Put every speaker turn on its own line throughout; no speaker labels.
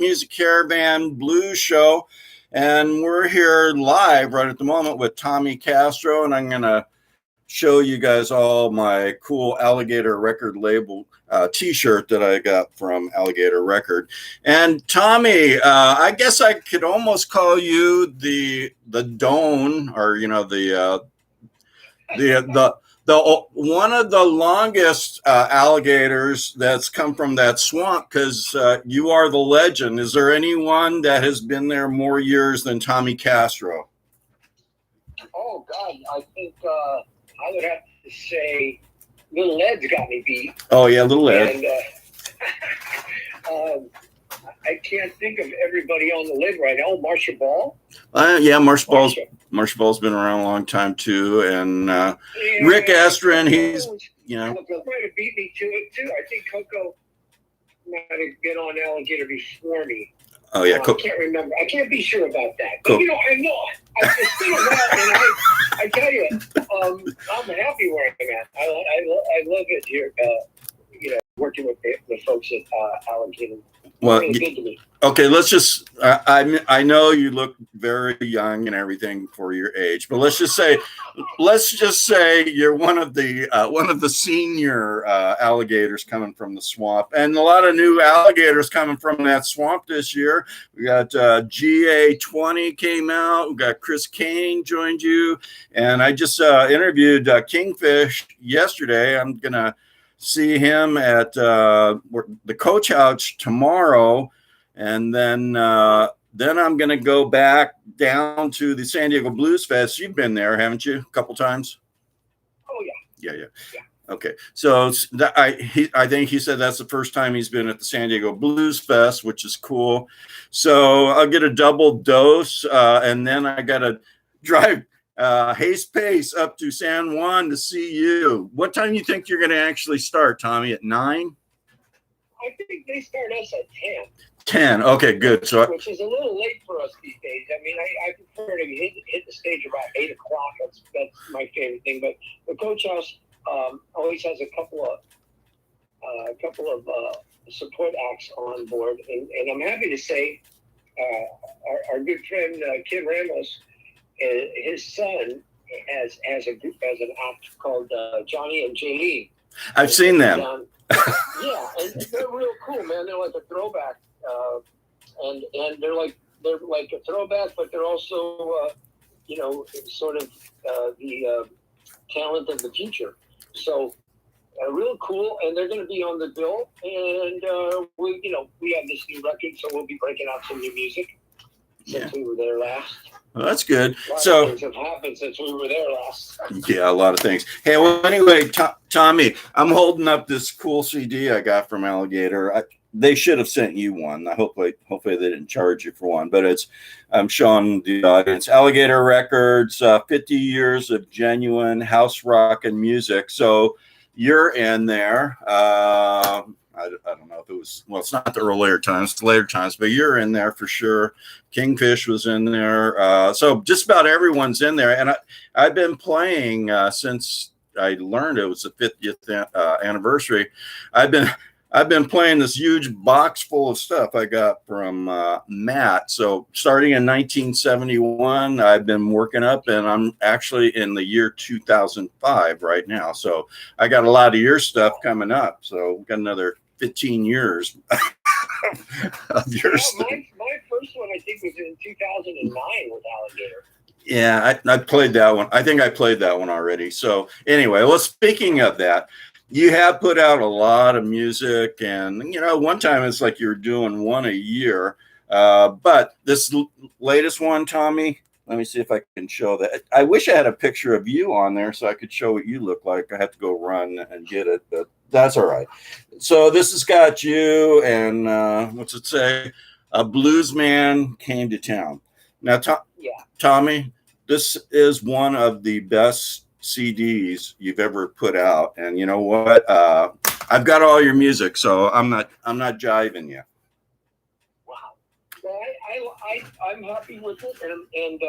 Music Caravan Blues Show, and we're here live right at the moment with Tommy Castro, and I'm going to show you guys all my cool Alligator record label t-shirt that I got from Alligator Record. And Tommy, I guess I could almost call you the Don, or the one of the longest alligators that's come from that swamp, because you are the legend. Is there anyone that has been there more years than Tommy Castro?
Oh God, I think I would have to say Little Ed's got me beat.
Oh yeah, Little Ed.
And I can't think of everybody on the lid right now. Marcia Ball.
Yeah, Marcia Ball's been around a long time too, and Rick Astrin, he's
Coco might have beat me to it too. I think Coco might have been on Alligator before me.
Oh yeah,
I can't remember. I can't be sure about that. But I know it's been a while, and I tell you, I'm happy where I'm at. I love it here. Working with the folks at Alligator.
Well,
really good to me.
Okay, let's just. I know you look very young and everything for your age, but let's just say you're one of the senior alligators coming from the swamp, and a lot of new alligators coming from that swamp this year. We got GA20 came out. We got Chris Kane joined you, and I just interviewed Kingfish yesterday. I'm gonna see him at the Coach House tomorrow, and then I'm going to go back down to the San Diego Blues Fest. You've been there, haven't you? A couple times?
Oh yeah.
Yeah. Okay, so I think he said that's the first time he's been at the San Diego Blues Fest, which is cool. So I'll get a double dose, and then I got to drive haste pace up to San Juan to see you. What time do you think you're going to actually start, Tommy? At 9?
I think they start us at
10. Okay, good. So
which is a little late for us these days. I mean, I prefer to hit the stage about 8 o'clock. That's my favorite thing. But the Coach House always has a couple of support acts on board, and I'm happy to say our good friend Kim Ramos, his son has an act called Johnny and Jaylene.
I've seen them.
Yeah, and they're real cool, man. They're like a throwback, and they're like a throwback, but they're also sort of the talent of the future. So real cool, and they're going to be on the bill. And we have this new record, so we'll be breaking out some new music since we were there last.
Well, that's good.
So things have happened since we were there last.
Yeah, a lot of things. Hey, well, anyway, Tommy, I'm holding up this cool CD I got from Alligator. They should have sent you one. Hopefully they didn't charge you for one, but I'm showing the audience Alligator Records, 50 years of genuine house rock and music. So you're in there. I don't know if it was, well, it's not the earlier times, it's the later times, but you're in there for sure. Kingfish was in there. So just about everyone's in there. And I've been playing since I learned it was the 50th anniversary. I've been playing this huge box full of stuff I got from Matt. So starting in 1971, I've been working up, and I'm actually in the year 2005 right now. So I got a lot of your stuff coming up. So we've got another 15 years of your stuff.
My first one, I think, was in 2009 with Alligator.
Yeah, I played that one. I think I played that one already. So anyway, well, speaking of that, you have put out a lot of music, and one time it's like you're doing one a year. But this latest one, Tommy, let me see if I can show that. I wish I had a picture of you on there so I could show what you look like. I have to go run and get it, but that's all right. So this has got you, and what's it say? A blues man came to town. Now, Tommy, this is one of the best CDs you've ever put out, and you know what? I've got all your music, so I'm not jiving you.
Wow. Well, I'm happy with it, and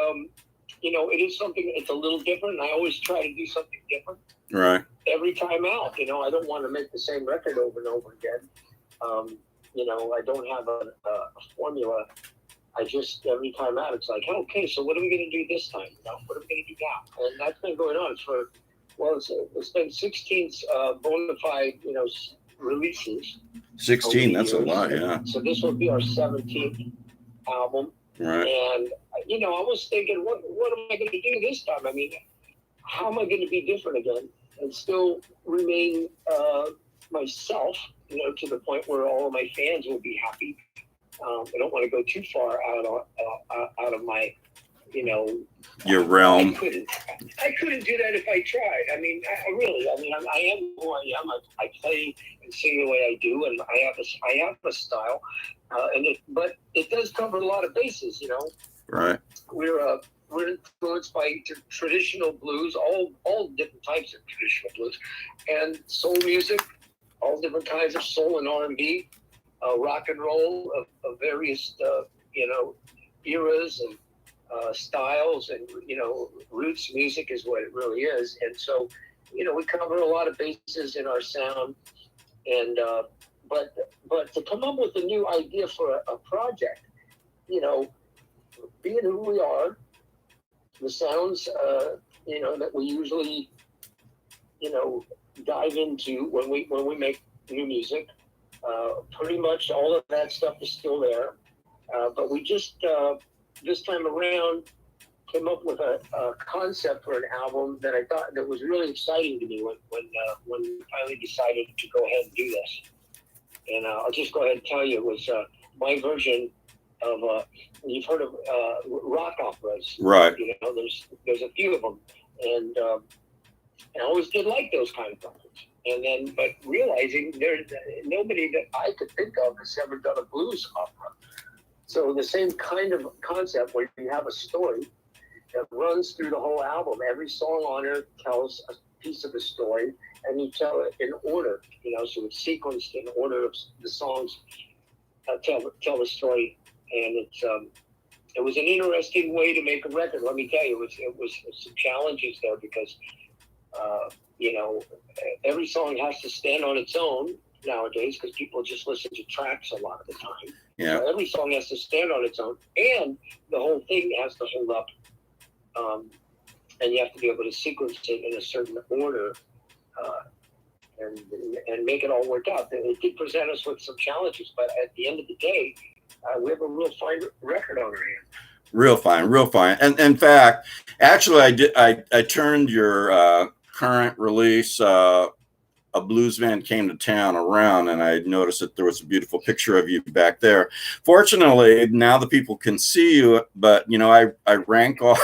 it is something. It's a little different. And I always try to do something different.
Right.
Every time out, I don't want to make the same record over and over again. I don't have a formula. I just, every time out, it's like, okay, so what are we going to do this time? What are we going to do now? And that's been going on for, well, it's been 16 bona fide, releases.
16, that's a lot, yeah.
So this will be our 17th album.
Right.
And, I was thinking, what am I going to do this time? I mean, how am I going to be different again and still remain myself, to the point where all of my fans will be happy. I don't want to go too far out of my,
your realm.
I couldn't do that if I tried. I mean, I am who I am. I play and sing the way I do, and I have a style, but it does cover a lot of bases.
Right.
We're influenced by traditional blues, all different types of traditional blues, and soul music, all different kinds of soul and R&B, rock and roll of various eras and styles, and roots music is what it really is. And so we cover a lot of bases in our sound, and but to come up with a new idea for a project, being who we are, the sounds that we usually dive into when we make new music, pretty much all of that stuff is still there, but we just this time around came up with a concept for an album that I thought that was really exciting to me when we finally decided to go ahead and do this. And I'll just go ahead and tell you, it was my version of you've heard of rock operas,
right?
There's a few of them, and I always did like those kind of operas. And then, but realizing there's nobody that I could think of has ever done a blues opera. So the same kind of concept where you have a story that runs through the whole album. Every song on it tells a piece of the story, and you tell it in order. So it's sequenced in order of the songs tell the story. And it was an interesting way to make a record. Let me tell you, it was some challenges there because every song has to stand on its own nowadays because people just listen to tracks a lot of the time.
Yeah.
So every song has to stand on its own, and the whole thing has to hold up. And you have to be able to sequence it in a certain order, and make it all work out. It did present us with some challenges, but at the end of the day, we have a real fine record on our hands.
Real fine. And in fact, actually, I turned your current release, A Blues Van Came to Town, around, and I noticed that there was a beautiful picture of you back there. Fortunately, now the people can see you, but I rank all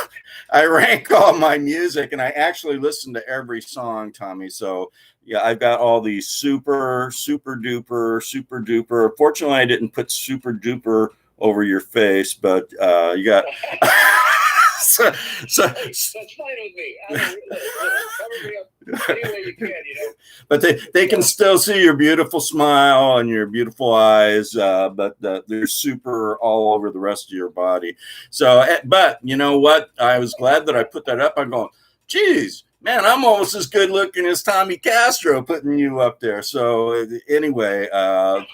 my music, and I actually listen to every song, Tommy. So yeah, I've got all these super duper. Fortunately, I didn't put super duper over your face, but you got. so
that's fine with me. Any way you can,
But they can still see your beautiful smile and your beautiful eyes, but they're super all over the rest of your body. So, but you know what? I was glad that I put that up. I'm going, geez, man, I'm almost as good looking as Tommy Castro putting you up there. So anyway, I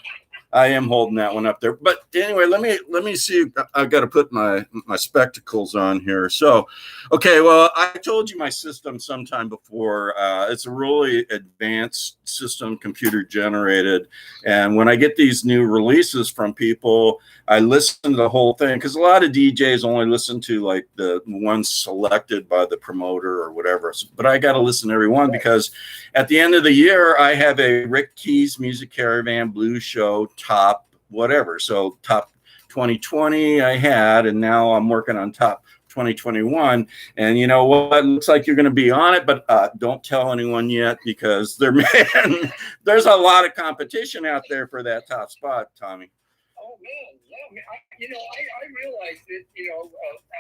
am holding that one up there. But anyway, let me see. I've got to put my spectacles on here. So, okay, well, I told you my system sometime before. It's a really advanced system, computer generated. And when I get these new releases from people, I listen to the whole thing, because a lot of DJs only listen to like the ones selected by the promoter or whatever. But I got to listen to every one, because at the end of the year, I have a Rick Keyes Music Caravan Blues Show top whatever. So top 2020 I had, and now I'm working on top 2021. And you know what? Looks like you're going to be on it, but don't tell anyone yet, because there's a lot of competition out there for that top spot, Tommy.
Oh man, yeah. I realized that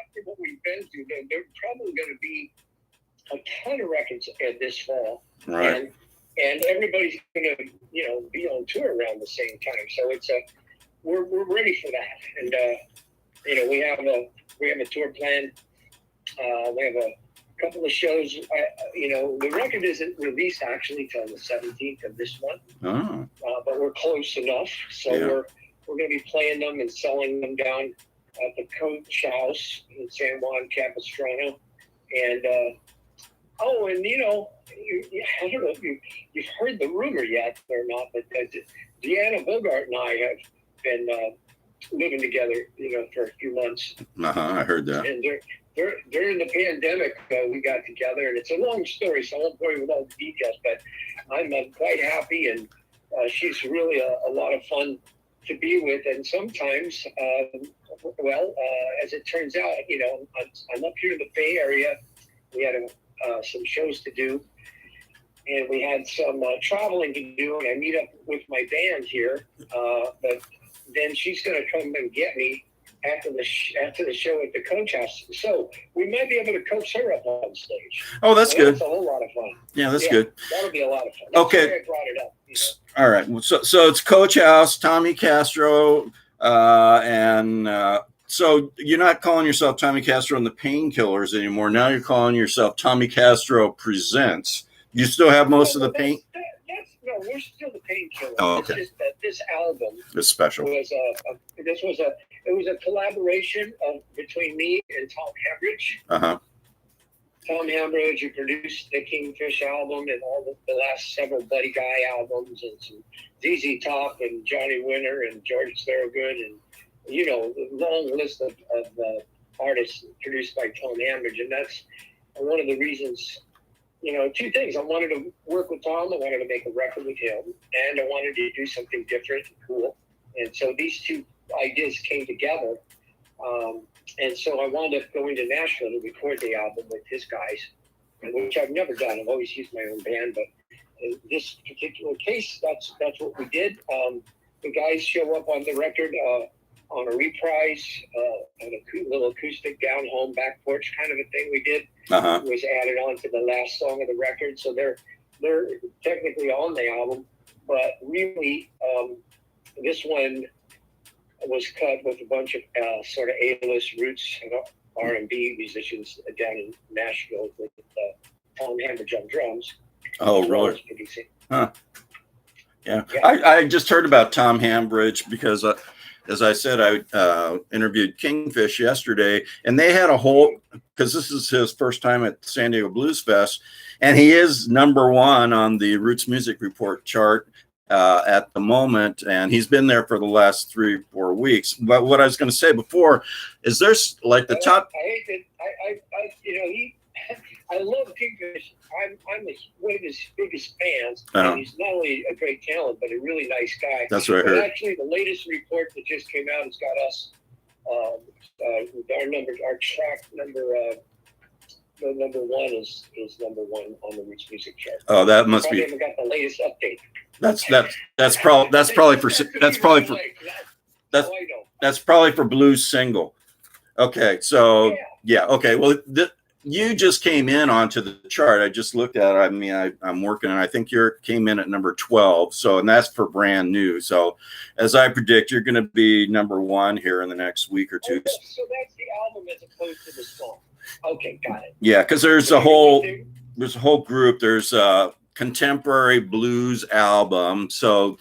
after what we've been through, there's probably going to be a ton of records this fall,
right?
And everybody's going to be on tour around the same time. So it's we're ready for that, and we have a tour plan. We have couple of shows. The record isn't released actually till the 17th of this month, but we're close enough. So we're going to be playing them and selling them down at the Coach House in San Juan Capistrano. And I don't know if you've heard the rumor yet or not, but Deanna Bogart and I have been living together, for a few months.
I heard that.
And during the pandemic, we got together, and it's a long story, so I won't bore you with all the details, but I'm quite happy, and she's really a lot of fun to be with. And sometimes, as it turns out, I'm up here in the Bay Area. We had some shows to do, and we had some traveling to do, and I meet up with my band here, but then she's going to come and get me after the show at the Coach House. So we might be able to coax her up on stage.
Oh, that's good.
That's a whole lot of fun.
Yeah, that's good.
That'll be a lot of fun. That's
okay.
why I brought it up.
All right. So it's Coach House, Tommy Castro, so you're not calling yourself Tommy Castro and the Painkillers anymore. Now you're calling yourself Tommy Castro Presents. You still have most of the pain?
No, we're still the Painkillers.
Oh, okay.
It's just that this album
is special.
It was a collaboration between me and Tom Hambridge. Tom Hambridge, who produced the Kingfish album and all the last several Buddy Guy albums, and some ZZ Top and Johnny Winter and George Thorogood, and the long list of artists produced by Tom Hambridge. And that's one of the reasons. Two things. I wanted to work with Tom. I wanted to make a record with him, and I wanted to do something different and cool. And so these two ideas came together. And so I wound up going to Nashville to record the album with his guys, which I've never done. I've always used my own band, but in this particular case, that's what we did. The guys show up on the record on a reprise, on a little acoustic down home back porch kind of a thing we did. Was added on to the last song of the record, so they're technically on the album, but really this one was cut with a bunch of sort of A-list roots R&B musicians down in Nashville with Tom Hambridge on drums.
Oh, really? Huh. Yeah. I just heard about Tom Hambridge because as I said, I interviewed Kingfish yesterday, and they had a whole, because this is his first time at San Diego Blues Fest, and he is #1 on the Roots Music Report chart at the moment, and he's been there for the last 3-4 weeks. But what I was going to say before is there's like the top. I love Kingfish. I'm one of his biggest fans. And he's not only a great talent, but a really nice guy. That's what I heard.
Actually, the latest report that just came out has got us our track number. The #1 is #1 on the Roots Music chart.
Oh, that must be.
I haven't got the latest update.
That's probably for Blues Single. Okay, so yeah okay. Well, you just came in onto the chart. I just looked at it. I mean, I'm working, and I think you came in at number 12. So, and that's for brand new. So, as I predict, you're going to be #1 here in the next week or two.
Okay, so that's the album as opposed to the song. Okay, got it.
Yeah, because there's a whole group. There's a contemporary blues album. So,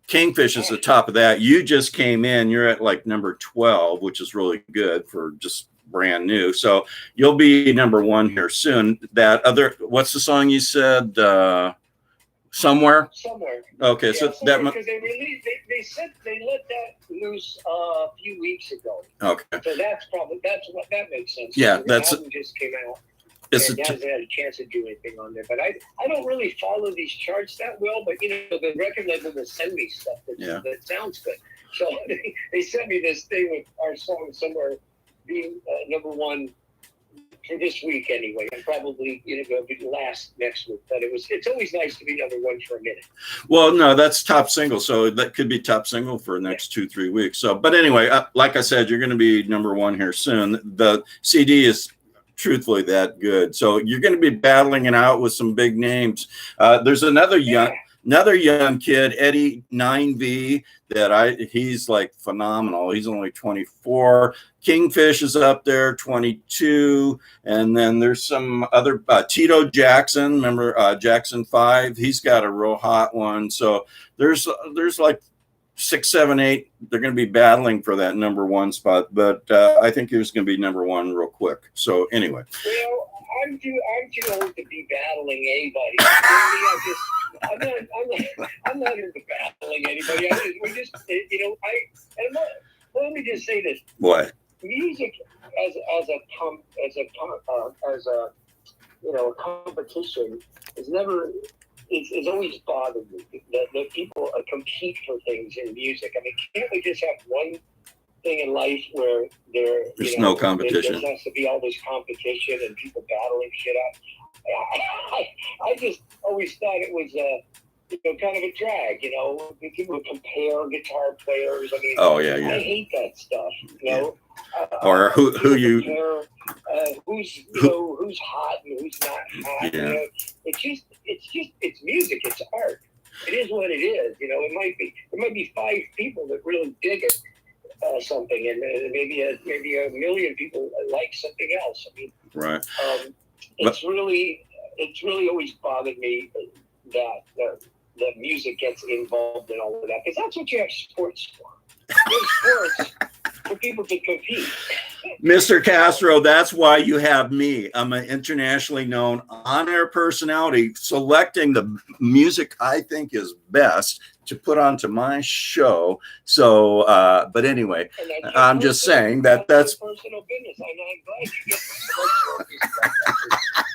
Kingfish is the top of that. You just came in. You're at like number 12, which is really good for just brand new. So you'll be #1 here soon. That other, what's the song you said? Somewhere. Okay, yeah, so that
because they released. They let that loose a few weeks ago.
Okay.
So that makes sense.
Yeah,
the album just came out.
It
hasn't had a chance to do anything on there, but I don't really follow these charts that well. But the record label will send me stuff that sounds good. So they sent me this thing with our song Somewhere being #1 for this week anyway, and probably it'll be last next week. But it's always nice to be #1 for a minute.
Well, no, that's top single, so that could be top single for the next 2-3 weeks. So, but anyway, like I said, you're going to be #1 here soon. The CD is truthfully that good, so you're going to be battling it out with some big names. There's another young. another young kid, Eddie 9V, he's like phenomenal. He's only 24. Kingfish is up there, 22. And then there's some other Tito Jackson, remember Jackson 5? He's got a real hot one. So there's like 6, 7, 8. They're going to be battling for that number one spot, but I think he's going to be number one real quick. So anyway,
well, I'm too old to be battling anybody. I'm not into battling anybody. Let me just say this.
What?
Music as a competition is never. It's always bothered me that people compete for things in music. I mean, can't we just have one thing in life where there's
no competition?
There has to be all this competition and people battling shit out. I just always thought it was kind of a drag. People would compare guitar players. I mean, I hate that stuff.
Or who you
compare, who's hot and who's not hot.
Yeah.
It's music. It's art. It is what it is. There might be 5 people that really dig it. Something, and maybe a million people like something else. I mean,
right.
It's really always bothered me that music gets involved in all of that, because that's what you have sports for. You have sports for people to compete.
Mr. Castro, that's why you have me. I'm an internationally known on-air personality selecting the music I think is best to put onto my show. So, but anyway, I'm just saying that's
personal business. I'm glad you get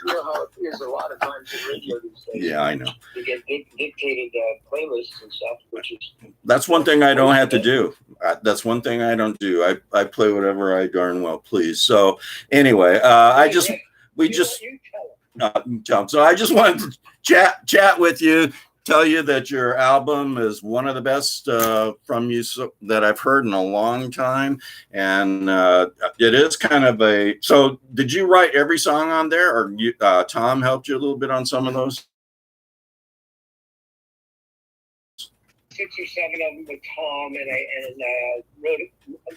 you know how it is a lot of times in radio these days.
Yeah, I know.
You get dictated playlists and stuff, which is...
That's one thing I don't have to do. That's one thing I don't do. I play whatever I darn well please. So anyway, so I just wanted to chat with you, tell you that your album is one of the best from you that I've heard in a long time, and it is kind of a. So, did you write every song on there, or Tom helped you a little bit on some of those?
6 or 7 of them with Tom, and I wrote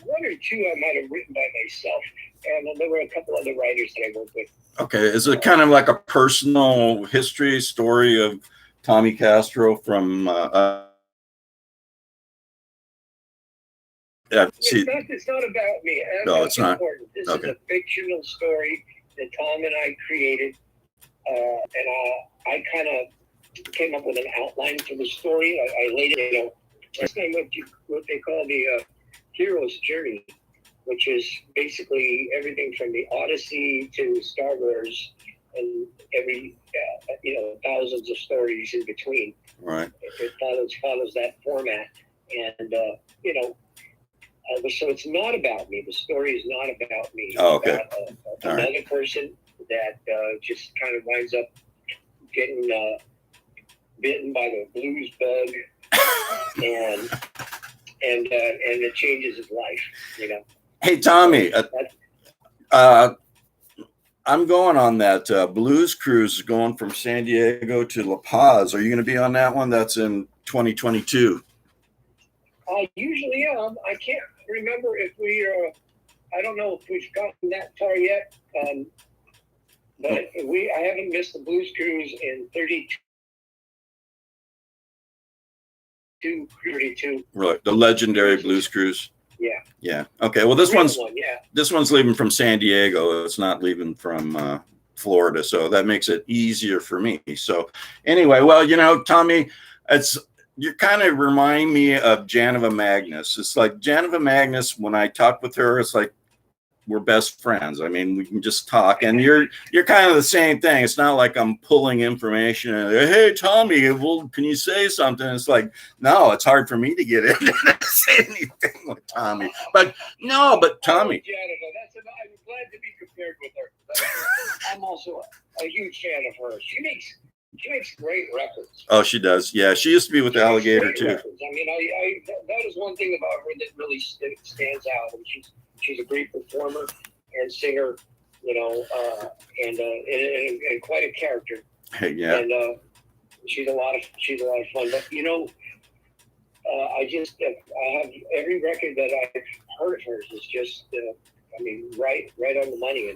1 or 2 I might have written by myself, and then there were a couple other writers that I worked with. Okay, is it kind of like a personal history story of Tommy Castro from? It's not about me. No, it's not. Important. This is a fictional story that Tom and I created, and I kind of came up with an outline for the story. I laid it, that's what they call the hero's journey, which is basically everything from the Odyssey to Star Wars and every thousands of stories in between. Right. It follows that format, and so it's not about me. The story is not about me.
Oh, okay.
It's about another person that just kind of winds up getting bitten by the blues bug, and it changes his life. Hey, Tommy, I'm going on that blues cruise going from San Diego to La Paz. Are you going to be on that one? That's in 2022. I usually am. I can't remember if I don't know if we've gotten that far yet. But I haven't missed the blues cruise in 32. Right, the legendary blues cruise. Yeah. Okay. Well, this one's leaving from San Diego. It's not leaving from Florida, so that makes it easier for me. So anyway, well, Tommy, you kind of remind me of Janova Magnus. It's like Janova Magnus. When I talk with her, it's like we're best friends. I mean, we can just talk, and you're kind of the same thing. It's not like I'm pulling information and, hey, Tommy, well, can you say something? It's like, no, it's hard for me to get in and say anything with Tommy. But Tommy. I'm glad to be compared with her. I'm also a huge fan of hers. She makes great records. Oh, she does. Yeah, she used to be with Alligator too. Records. I mean, that is one thing about her that really stands out. And she's a great performer and singer, and quite a character. Hey, yeah. she's a lot of fun. But I have every record that I've heard of hers is just right on the money,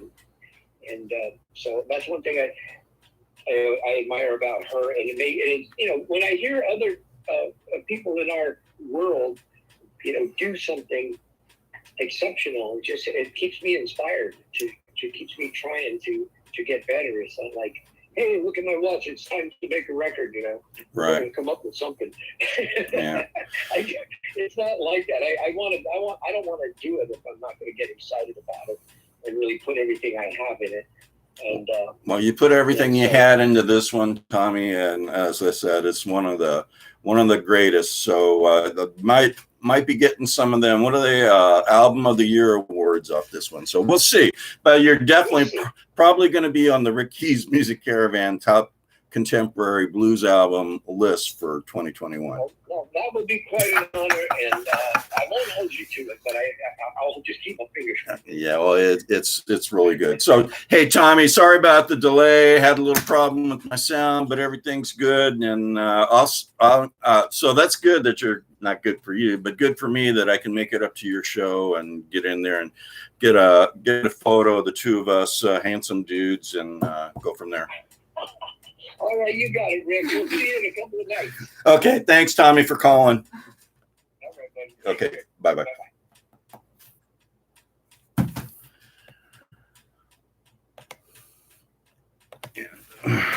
and so that's one thing I admire about her. And when I hear other people in our world do something exceptional, it keeps me inspired to keeps me trying to get better. It's not like, hey, look at my watch, it's time to make a record,
Right.
We're gonna come up with something.
Yeah.
It's not like that. I don't want to do it if I'm not going to get excited about it and really put everything I have in it. And
well, you put everything you had into this one, Tommy, and as I said, it's one of the greatest. So might be getting some of them. What are they? Album of the Year awards off this one. So we'll see. But you're definitely probably going to be on the Keyes Music Caravan top contemporary blues album list for 2021.
Well, that would be quite an honor, and I won't hold you to it, but I'll just keep my fingers crossed. Yeah,
well, it's really good. So, hey, Tommy, sorry about the delay. Had a little problem with my sound, but everything's good, and so that's good that you're not good for you, but good for me that I can make it up to your show and get in there and get a photo of the two of us, handsome dudes, and go from there.
All right, you got it, Rick. We'll see you in a couple of nights.
Okay, thanks, Tommy, for calling.
All right, buddy.
Okay, bye-bye. Yeah.